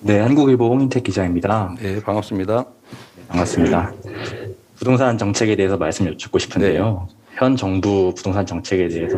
네, 한국일보 홍인택 기자입니다. 네, 반갑습니다. 반갑습니다. 부동산 정책에 대해서 말씀 여쭙고 네. 싶은데요. 현 정부 부동산 정책에 대해서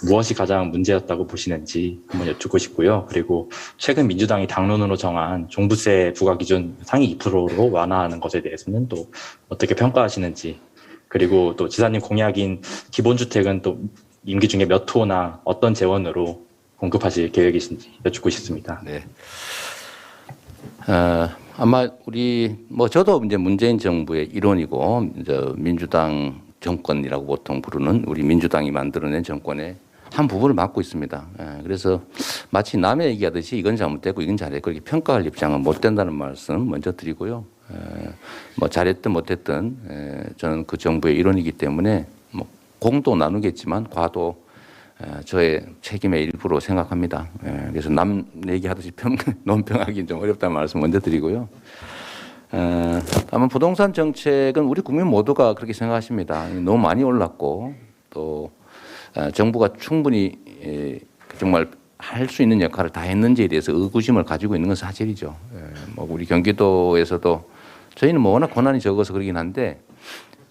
무엇이 가장 문제였다고 보시는지 한번 여쭙고 싶고요. 그리고 최근 민주당이 당론으로 정한 종부세 부과 기준 상위 2%로 완화하는 것에 대해서는 또 어떻게 평가하시는지, 그리고 또 지사님 공약인 기본주택은 또 임기 중에 몇 호나 어떤 재원으로 공급하실 계획이신지 여쭙고 싶습니다. 네. 아마 저도 이제 문재인 정부의 일원이고, 이제 민주당 정권이라고 보통 부르는 우리 민주당이 만들어낸 정권의 한 부분을 맡고 있습니다. 그래서 마치 남의 얘기하듯이 이건 잘못됐고 이건 잘했고 이렇게 평가할 입장은 못 된다는 말씀 먼저 드리고요. 뭐 잘했든 못했든 저는 그 정부의 일원이기 때문에 뭐 공도 나누겠지만 과도 저의 책임의 일부로 생각합니다. 그래서 남 얘기하듯이 논평하기는 좀 어렵다는 말씀 먼저 드리고요. 다만 부동산 정책은 우리 국민 모두가 그렇게 생각하십니다. 너무 많이 올랐고 또 정부가 충분히 정말 할 수 있는 역할을 다 했는지에 대해서 의구심을 가지고 있는 건 사실이죠. 뭐 우리 경기도에서도 저희는 뭐 워낙 권한이 적어서 그러긴 한데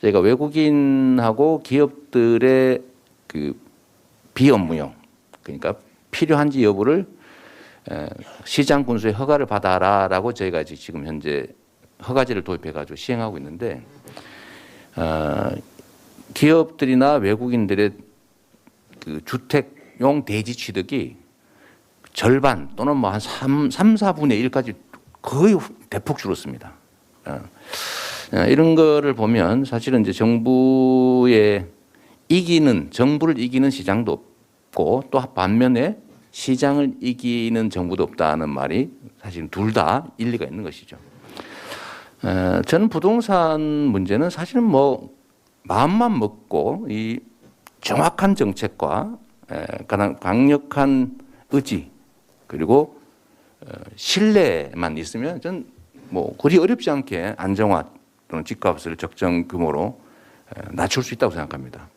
저희가 외국인하고 기업들의 그 비업무용, 그러니까 필요한지 여부를 시장 군수의 허가를 받아라라고 저희가 지금 현재 허가제를 도입해가지고 시행하고 있는데 기업들이나 외국인들의 그 주택용 대지 취득이 절반 또는 뭐 한 4분의 1까지 거의 대폭 줄었습니다. 이런 거를 보면 사실은 이제 정부를 이기는 시장도 없고 또 반면에 시장을 이기는 정부도 없다는 말이 사실 둘 다 일리가 있는 것이죠. 저는 부동산 문제는 사실은 뭐 마음만 먹고 이 정확한 정책과 가장 강력한 의지 그리고 신뢰만 있으면 전 뭐 그리 어렵지 않게 안정화 또는 집값을 적정 규모로 낮출 수 있다고 생각합니다.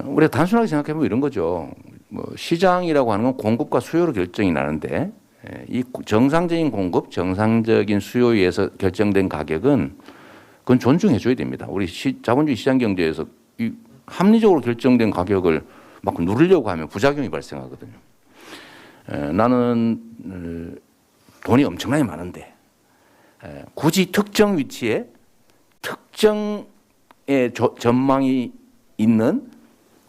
우리가 단순하게 생각해보면 이런 거죠. 뭐 시장이라고 하는 건 공급과 수요로 결정이 나는데 이 정상적인 공급, 정상적인 수요에 의해서 결정된 가격은 그건 존중해줘야 됩니다. 우리 자본주의 시장 경제에서 이 합리적으로 결정된 가격을 막 누르려고 하면 부작용이 발생하거든요. 나는 돈이 엄청나게 많은데 굳이 특정 위치에 특정의 전망이 있는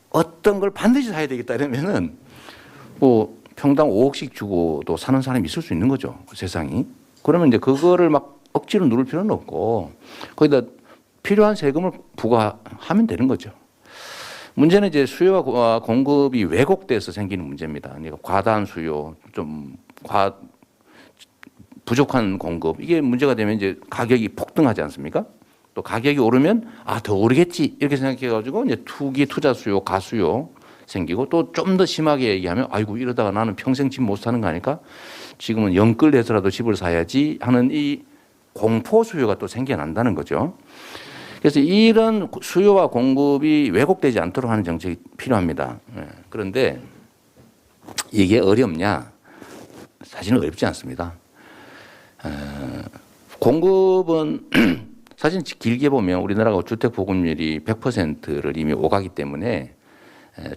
어떤 걸 반드시 사야 되겠다 이러면은 뭐 평당 5억씩 주고도 사는 사람이 있을 수 있는 거죠. 세상이. 그러면 이제 그거를 막 억지로 누를 필요는 없고 거기다 필요한 세금을 부과하면 되는 거죠. 문제는 이제 수요와 공급이 왜곡돼서 생기는 문제입니다. 그러니까 과다한 수요, 부족한 공급 이게 문제가 되면 이제 가격이 폭등하지 않습니까? 또 가격이 오르면 더 오르겠지 이렇게 생각해가지고 이제 투자 수요, 가수요 생기고 또 좀 더 심하게 얘기하면 아이고 이러다가 나는 평생 집 못 사는 거 아닐까? 지금은 영끌 내서라도 집을 사야지 하는 이 공포 수요가 또 생겨난다는 거죠. 그래서 이런 수요와 공급이 왜곡되지 않도록 하는 정책이 필요합니다. 그런데 이게 어렵냐? 사실은 어렵지 않습니다. 공급은 사실 길게 보면 우리나라가 주택 보급률이 100%를 이미 오가기 때문에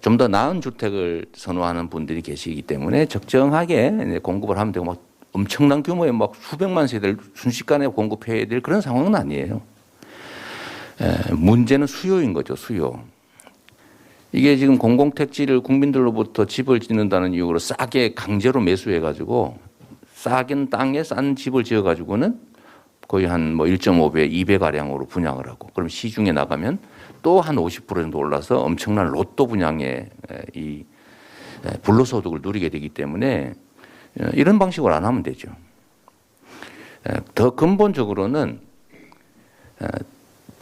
좀 더 나은 주택을 선호하는 분들이 계시기 때문에 적정하게 공급을 하면 되고 막 엄청난 규모의 막 수백만 세대를 순식간에 공급해야 될 그런 상황은 아니에요. 문제는 수요인 거죠, 수요. 이게 지금 공공택지를 국민들로부터 집을 짓는다는 이유로 싸게 강제로 매수해가지고 싸긴 땅에 싼 집을 지어가지고는 거의 한 뭐 1.5배, 2배가량으로 분양을 하고 그럼 시중에 나가면 또 한 50% 정도 올라서 엄청난 로또 분양의 이 불로소득을 누리게 되기 때문에 이런 방식으로 안 하면 되죠. 더 근본적으로는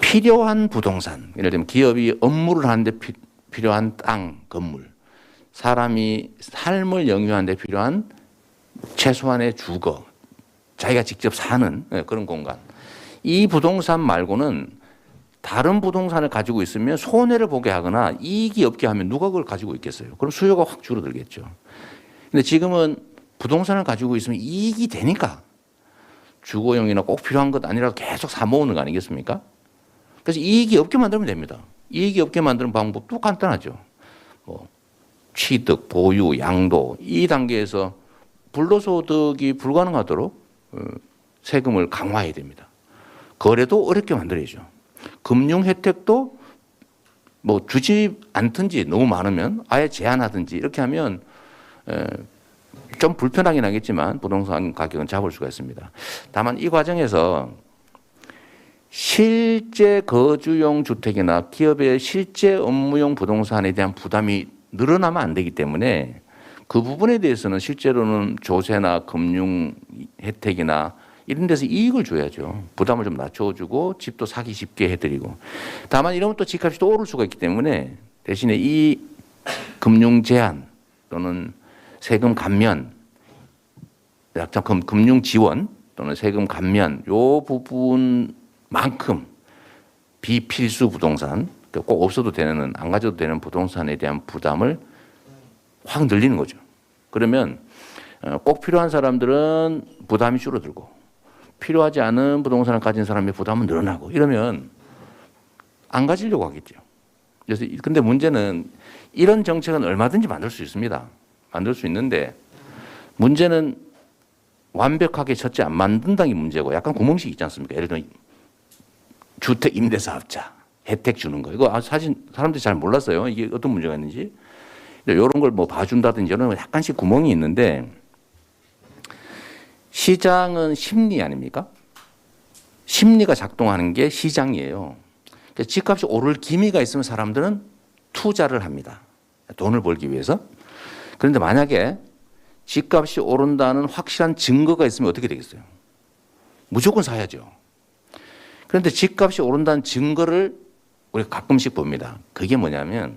필요한 부동산, 예를 들면 기업이 업무를 하는데 필요한 땅, 건물, 사람이 삶을 영위하는 데 필요한 최소한의 주거, 자기가 직접 사는 그런 공간. 이 부동산 말고는 다른 부동산을 가지고 있으면 손해를 보게 하거나 이익이 없게 하면 누가 그걸 가지고 있겠어요? 그럼 수요가 확 줄어들겠죠. 근데 지금은 부동산을 가지고 있으면 이익이 되니까 주거용이나 꼭 필요한 것 아니라 계속 사 모으는 거 아니겠습니까? 그래서 이익이 없게 만들면 됩니다. 이익이 없게 만드는 방법도 간단하죠. 뭐 취득, 보유, 양도 이 단계에서 불로소득이 불가능하도록 세금을 강화해야 됩니다. 거래도 어렵게 만들어야죠. 금융 혜택도 뭐 주지 않든지 너무 많으면 아예 제한하든지 이렇게 하면 좀 불편하긴 하겠지만 부동산 가격은 잡을 수가 있습니다. 다만 이 과정에서 실제 거주용 주택이나 기업의 실제 업무용 부동산에 대한 부담이 늘어나면 안 되기 때문에 그 부분에 대해서는 실제로는 조세나 금융 혜택이나 이런 데서 이익을 줘야죠. 부담을 좀 낮춰주고 집도 사기 쉽게 해드리고. 다만 이러면 또 집값이 또 오를 수가 있기 때문에 대신에 이 금융 제한 또는 세금 감면, 금융 지원 또는 세금 감면 요 부분만큼 비필수 부동산, 꼭 없어도 되는, 안 가져도 되는 부동산에 대한 부담을 확 늘리는 거죠. 그러면 꼭 필요한 사람들은 부담이 줄어들고 필요하지 않은 부동산을 가진 사람의 부담은 늘어나고 이러면 안 가지려고 하겠죠. 그래서 근데 문제는 이런 정책은 얼마든지 만들 수 있습니다. 만들 수 있는데 문제는 완벽하게 첫째 안 만든다는 게 문제고 약간 구멍씩 있지 않습니까? 예를 들면 주택 임대사업자 혜택 주는 거 이거 사실 사람들이 잘 몰랐어요. 이게 어떤 문제가 있는지. 이런 걸 뭐 봐준다든지 이런 약간씩 구멍이 있는데 시장은 심리 아닙니까? 심리가 작동하는 게 시장이에요. 그래서 집값이 오를 기미가 있으면 사람들은 투자를 합니다. 돈을 벌기 위해서. 그런데 만약에 집값이 오른다는 확실한 증거가 있으면 어떻게 되겠어요? 무조건 사야죠. 그런데 집값이 오른다는 증거를 우리가 가끔씩 봅니다. 그게 뭐냐면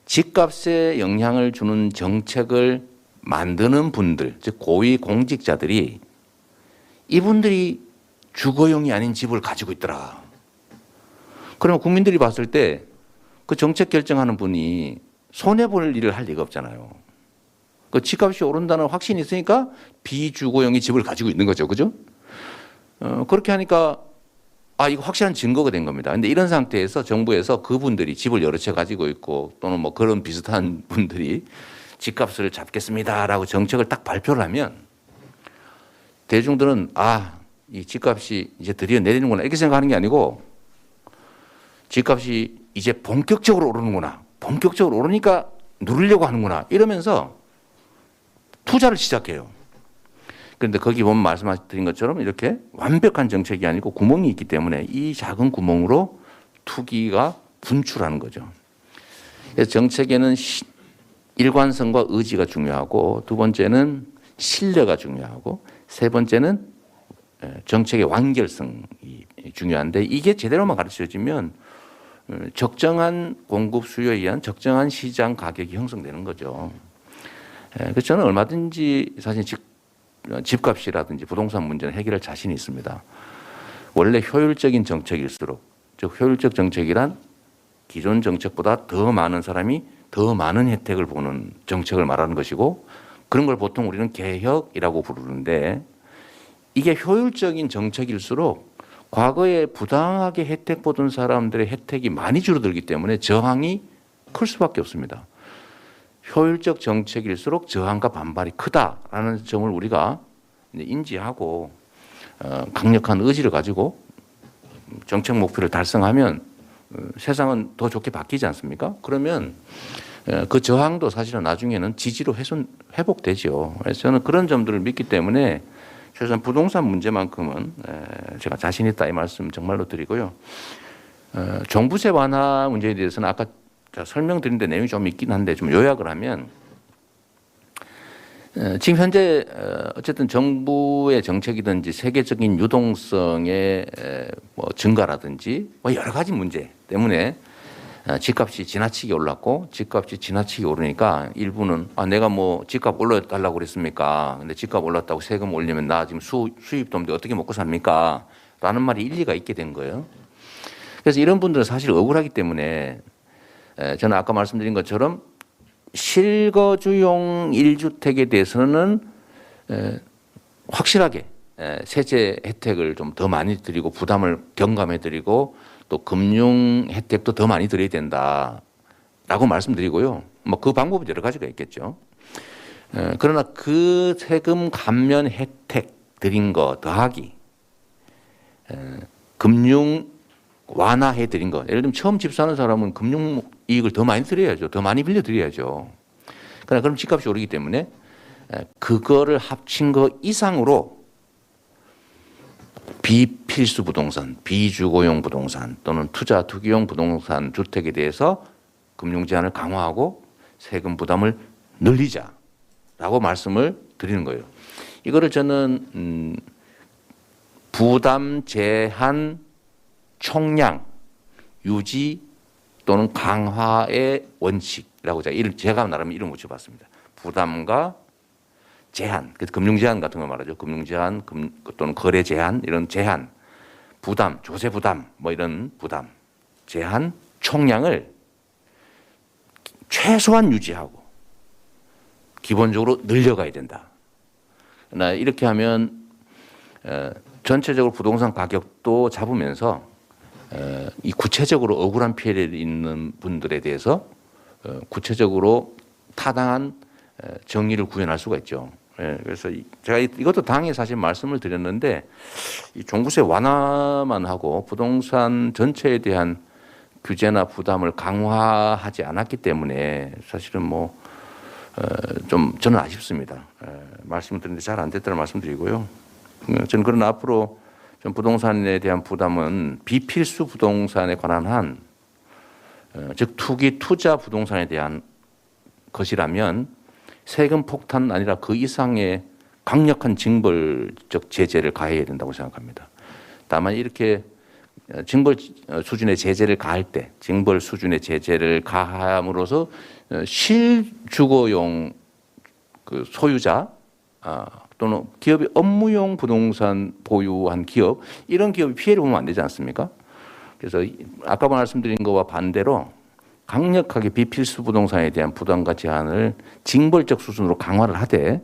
집값에 영향을 주는 정책을 만드는 분들, 즉 고위 공직자들이 이분들이 주거용이 아닌 집을 가지고 있더라. 그러면 국민들이 봤을 때 그 정책 결정하는 분이 손해볼 일을 할 리가 없잖아요. 그 집값이 오른다는 확신이 있으니까 비주거용이 집을 가지고 있는 거죠. 그죠? 그렇게 하니까 이거 확실한 증거가 된 겁니다. 근데 이런 상태에서 정부에서 그분들이 집을 여러 채 가지고 있고 또는 뭐 그런 비슷한 분들이 집값을 잡겠습니다라고 정책을 딱 발표를 하면 대중들은 이 집값이 이제 드디어 내리는구나 이렇게 생각하는 게 아니고 집값이 이제 본격적으로 오르는구나. 본격적으로 오르니까 누르려고 하는구나. 이러면서 투자를 시작해요. 그런데 거기 보면 말씀드린 것처럼 이렇게 완벽한 정책이 아니고 구멍이 있기 때문에 이 작은 구멍으로 투기가 분출하는 거죠. 그래서 정책에는 일관성과 의지가 중요하고 두 번째는 신뢰가 중요하고 세 번째는 정책의 완결성이 중요한데 이게 제대로만 가르쳐지면 적정한 공급 수요에 의한 적정한 시장 가격이 형성되는 거죠. 그래서 저는 얼마든지 사실 집값이라든지 부동산 문제는 해결할 자신이 있습니다. 원래 효율적인 정책일수록 즉 효율적 정책이란 기존 정책보다 더 많은 사람이 더 많은 혜택을 보는 정책을 말하는 것이고 그런 걸 보통 우리는 개혁이라고 부르는데 이게 효율적인 정책일수록 과거에 부당하게 혜택 보던 사람들의 혜택이 많이 줄어들기 때문에 저항이 클 수밖에 없습니다. 효율적 정책일수록 저항과 반발이 크다라는 점을 우리가 인지하고 강력한 의지를 가지고 정책 목표를 달성하면 세상은 더 좋게 바뀌지 않습니까? 그러면 그 저항도 사실은 나중에는 지지로 회복되죠. 그래서 저는 그런 점들을 믿기 때문에 최소한 부동산 문제만큼은 제가 자신 있다 이 말씀 정말로 드리고요. 종부세 완화 문제에 대해서는 아까 설명드린 데 내용이 좀 있긴 한데 좀 요약을 하면 지금 현재 어쨌든 정부의 정책이든지 세계적인 유동성의 뭐 증가라든지 뭐 여러 가지 문제 때문에 집값이 지나치게 올랐고 집값이 지나치게 오르니까 일부는 내가 뭐 집값 올려달라고 그랬습니까? 근데 집값 올랐다고 세금 올리면 나 지금 수입도 없는데 어떻게 먹고 삽니까? 라는 말이 일리가 있게 된 거예요. 그래서 이런 분들은 사실 억울하기 때문에 저는 아까 말씀드린 것처럼 실거주용 1주택에 대해서는 확실하게 세제 혜택을 좀 더 많이 드리고 부담을 경감해 드리고 또 금융 혜택도 더 많이 드려야 된다라고 말씀드리고요. 뭐 그 방법은 여러 가지가 있겠죠. 그러나 그 세금 감면 혜택 드린 거 더하기 금융 완화해 드린 거, 예를 들면 처음 집사하는 사람은 금융 이익을 더 많이 드려야죠. 더 많이 빌려 드려야죠. 그러나 그럼 집값이 오르기 때문에 그거를 합친 거 이상으로 비필수 부동산, 비주거용 부동산 또는 투자 투기용 부동산 주택에 대해서 금융 제한을 강화하고 세금 부담을 늘리자라고 말씀을 드리는 거예요. 이거를 저는 부담 제한 총량 유지 또는 강화의 원칙이라고 제가 나름 이름 붙여봤습니다. 부담과 제한, 금융 제한 같은 거 말하죠. 금융 제한 또는 거래 제한 이런 제한, 부담, 조세 부담 뭐 이런 부담, 제한 총량을 최소한 유지하고 기본적으로 늘려가야 된다. 그러나 이렇게 하면 전체적으로 부동산 가격도 잡으면서 이 구체적으로 억울한 피해를 입는 분들에 대해서 구체적으로 타당한 정의를 구현할 수가 있죠. 그래서 제가 이것도 당에 사실 말씀을 드렸는데 이 종부세 완화만 하고 부동산 전체에 대한 규제나 부담을 강화하지 않았기 때문에 사실은 뭐 좀 저는 아쉽습니다. 말씀드렸는데 잘 안 됐다는 말씀드리고요. 저는 그러나 앞으로 좀 부동산에 대한 부담은 비필수 부동산에 관한 한, 즉 투기 투자 부동산에 대한 것이라면 세금 폭탄 아니라 그 이상의 강력한 징벌적 제재를 가해야 된다고 생각합니다. 다만 이렇게 징벌 수준의 제재를 가할 때, 징벌 수준의 제재를 가함으로써 실주거용 그 소유자 또는 기업이 업무용 부동산 보유한 기업, 이런 기업이 피해를 보면 안 되지 않습니까? 그래서 아까 말씀드린 것과 반대로 강력하게 비필수 부동산에 대한 부담과 제한을 징벌적 수준으로 강화를 하되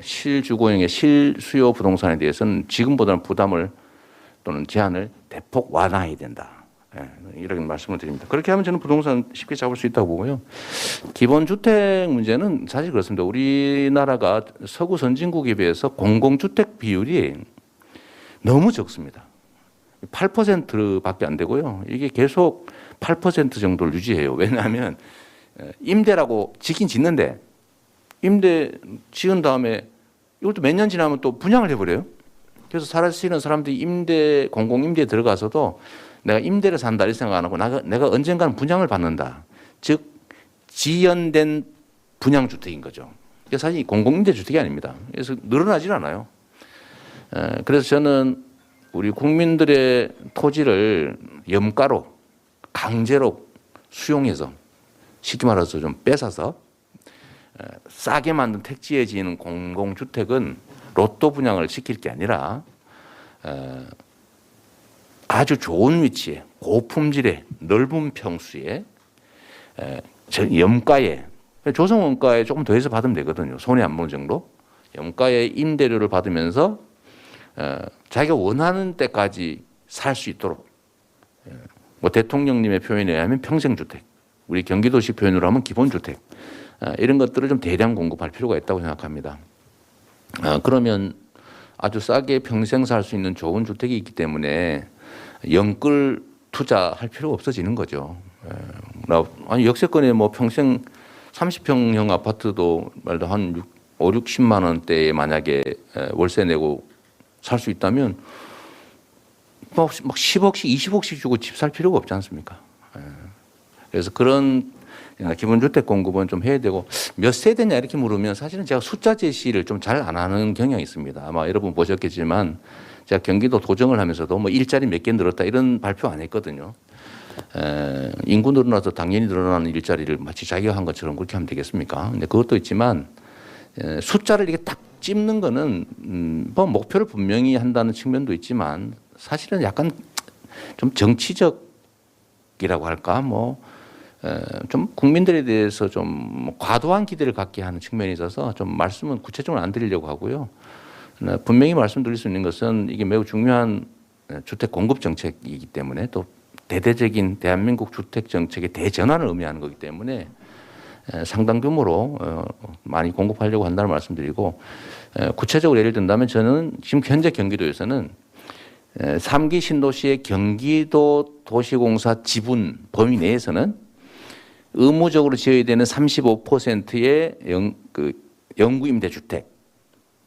실주거용의 실수요 부동산에 대해서는 지금보다는 부담을 또는 제한을 대폭 완화해야 된다. 이런 말씀을 드립니다. 그렇게 하면 저는 부동산 쉽게 잡을 수 있다고 보고요. 기본주택 문제는 사실 그렇습니다. 우리나라가 서구 선진국에 비해서 공공주택 비율이 너무 적습니다. 8%밖에 안 되고요. 이게 계속 8% 정도를 유지해요. 왜냐하면 임대라고 짓긴 짓는데 임대 지은 다음에 이것도 몇 년 지나면 또 분양을 해버려요. 그래서 사실은 사람들이 공공임대에 들어가서도 내가 임대를 산다 이 생각 안 하고 내가 언젠가는 분양을 받는다. 즉 지연된 분양주택인 거죠. 사실 공공임대주택이 아닙니다. 그래서 늘어나질 않아요. 그래서 저는 우리 국민들의 토지를 염가로 강제로 수용해서 쉽게 말해서 좀 뺏어서 싸게 만든 택지에 지는 공공주택은 로또 분양을 시킬 게 아니라 아주 좋은 위치에 고품질의 넓은 평수에 염가에 조성원가에 조금 더해서 받으면 되거든요. 손해 안 보는 정도. 염가에 임대료를 받으면서 자기가 원하는 때까지 살 수 있도록 뭐 대통령님의 표현에 의하면 평생주택, 우리 경기도식 표현으로 하면 기본주택 이런 것들을 좀 대량 공급할 필요가 있다고 생각합니다. 그러면 아주 싸게 평생 살 수 있는 좋은 주택이 있기 때문에 영끌 투자할 필요가 없어지는 거죠. 아니 역세권에 뭐 평생 30평형 아파트도 말도 한 5, 60만 원대에 만약에 월세 내고 살 수 있다면 막 10억씩 20억씩 주고 집 살 필요가 없지 않습니까? 그래서 그런 기본주택 공급은 좀 해야 되고 몇 세대냐 이렇게 물으면 사실은 제가 숫자 제시를 좀 잘 안 하는 경향이 있습니다. 아마 여러분 보셨겠지만 제가 경기도 도정을 하면서도 뭐 일자리 몇 개 늘었다 이런 발표 안 했거든요. 인구 늘어나서 당연히 늘어나는 일자리를 마치 자기가 한 것처럼 그렇게 하면 되겠습니까? 근데 그것도 있지만 숫자를 이렇게 딱 찝는 거는 뭐 목표를 분명히 한다는 측면도 있지만 사실은 약간 좀 정치적이라고 할까 뭐 좀 국민들에 대해서 좀 과도한 기대를 갖게 하는 측면이 있어서 좀 말씀은 구체적으로 안 드리려고 하고요. 분명히 말씀드릴 수 있는 것은 이게 매우 중요한 주택 공급 정책이기 때문에 또 대대적인 대한민국 주택 정책의 대전환을 의미하는 거기 때문에 상당 규모로 많이 공급하려고 한다는 말씀드리고, 구체적으로 예를 든다면 저는 지금 현재 경기도에서는 3기 신도시의 경기도 도시공사 지분 범위 내에서는 의무적으로 지어야 되는 35%의 영구 임대주택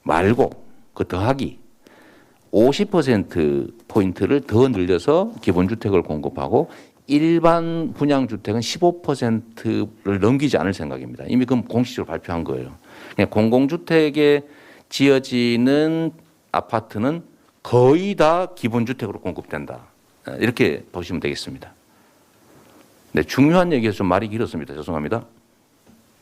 말고 그 더하기 50%포인트를 더 늘려서 기본주택을 공급하고 일반 분양주택은 15%를 넘기지 않을 생각입니다. 이미 그럼 공식적으로 발표한 거예요. 그냥 공공주택에 지어지는 아파트는 거의 다 기본주택으로 공급된다. 이렇게 보시면 되겠습니다. 네, 중요한 얘기에서 좀 말이 길었습니다. 죄송합니다.